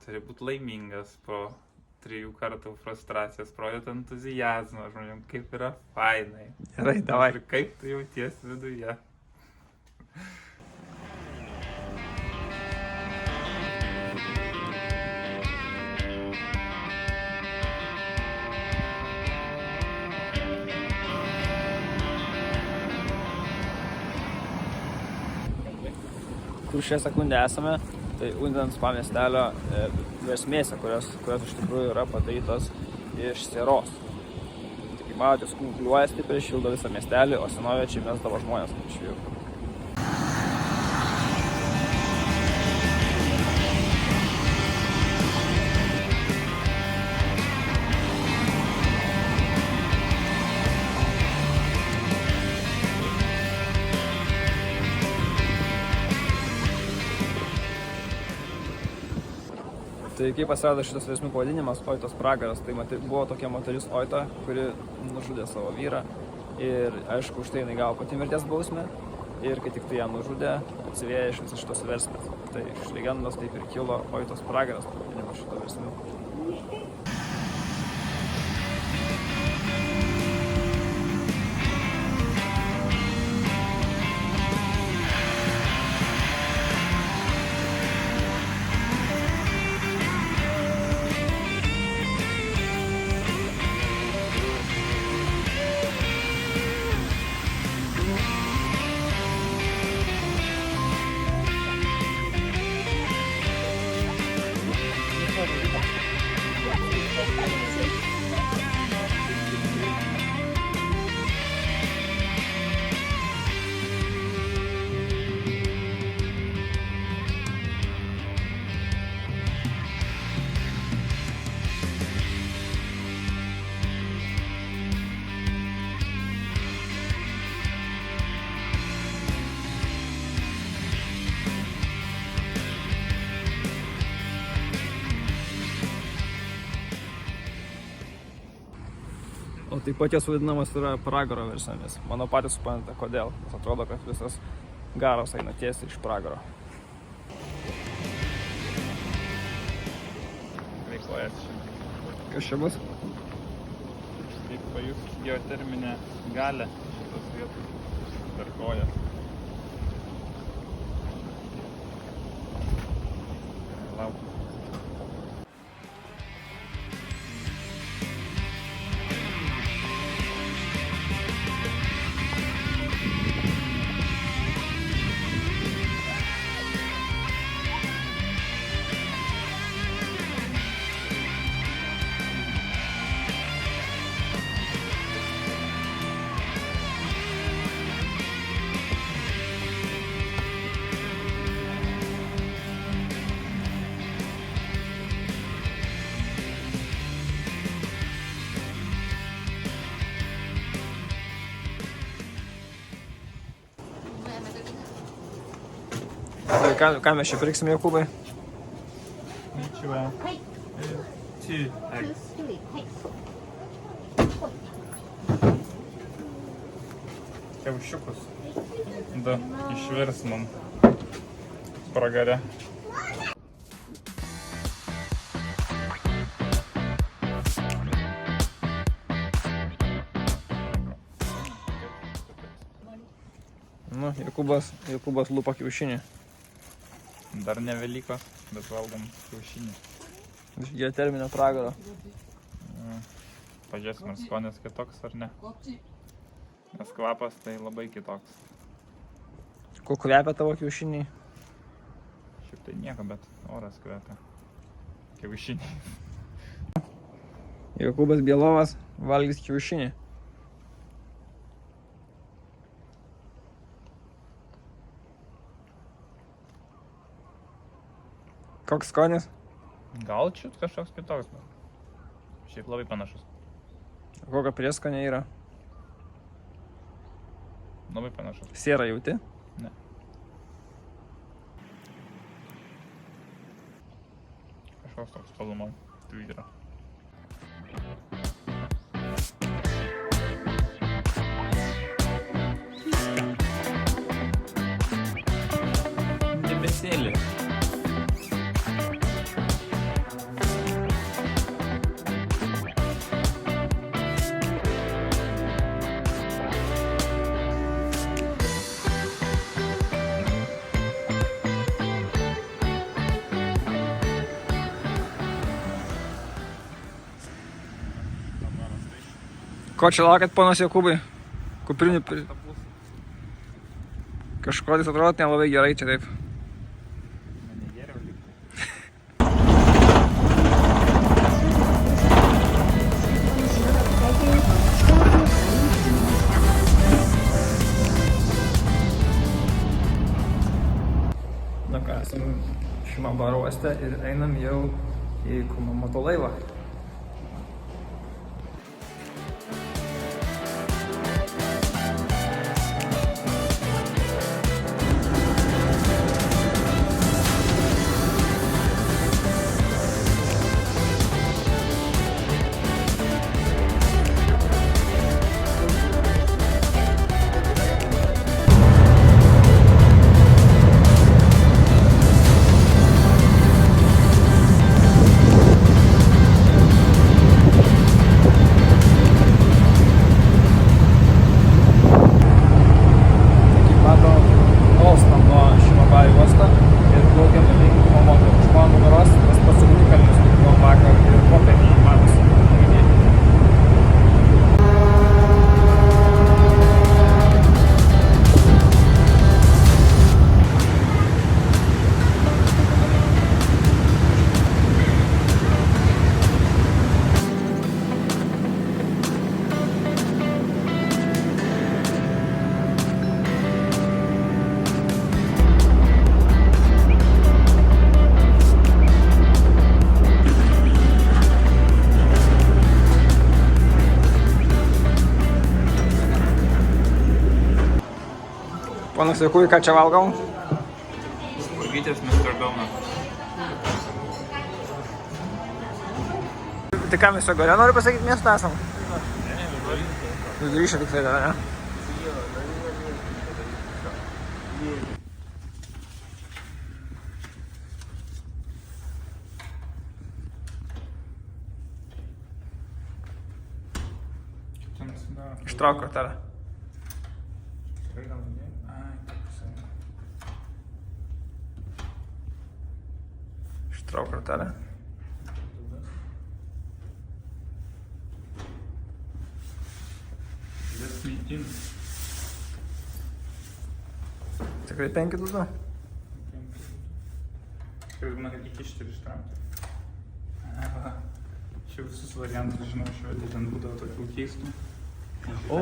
Turi būti laimingas po 3 kartų frustracijos, parodyti entuzijazmą žmonėm, kaip yra fainai. Gerai, davai. Ir kaip tu jauties viduje. Kur šią sekundę esame, tai undant spa miestelio versmėse, kurios iš tikrųjų yra padarytos iš sieros. Tai kaip matote, kunkuliuoja stipriai, šildo visą miestelį, o senoviečiai mesdavo žmonės kaip iš jų. Tai kaip atsirado šitas versmių pavadinimas Oitos pragaras, tai buvo tokia moteris Oita, kuri nužudė savo vyrą ir aišku už tai jinai gavo pati mirties bausmę ir kai tik tai ją nužudė, atsivėja iš visos šitos versmės. Tai iš legendos taip ir kilo Oitos pragaras pavadinimas šito versmių. O taip pat jas vadinamas yra pragaro versmėmis. Manau patys supranta kodėl, nes atrodo, kad visas garas eina tiesiai iš pragaro. Veiklojas šiandien. Kas čia bus? Kaip pajus geoterminę galę šitos vietos per kojas. Lauk. Ką mes čia pirksime, Jokūbai? Ničio. 2 eggs. Kiaušiukus. 2 išvirs mum pragare. Nu, Jokūbas lupa kiaušinį. Dar ne Velykos, bet valgom kiaušinį. Iš geoterminio pragaro. Pažiūrėsim, ar skonis kitoks ar ne. Nes kvapas tai labai kitoks. Kuo kvepia tavo kiaušiniai? Šiaip tai nieko, bet oras kvepia. Kiaušiniai. Jokūbas Bielovas valgys kiaušinį. Koks skonis? Gal čiut kažkoks kitoks, bet šiaip labai panašus. Kokia prieskonė yra? Labai panašus. Sierą jauti? Ne. Kažkoks toks tolumoj tvyro. Debesėlį. Ko čia laukiat, ponas Jokūbai? Kuprinių pri... Kažkodis atrodo nelabai gerai čia taip. Na ką, esam Šimabaro uoste ir einam jau į Kumamoto laivą. Ponas Jokūbai, ką čia valgom? Spurgytės Mr. Donut. Tai ką mes čia gore noriu pasakyti, miestą esam? Grįžę tik tai, ne? Ištrauk kortelę. Ištrauk kortelę. Tikrai 5-2? Tikrai būna, kad įkišti ir ištraukti. Čia visus variantus žinau, šiuo, tai ten būdavo tokių keistų. O,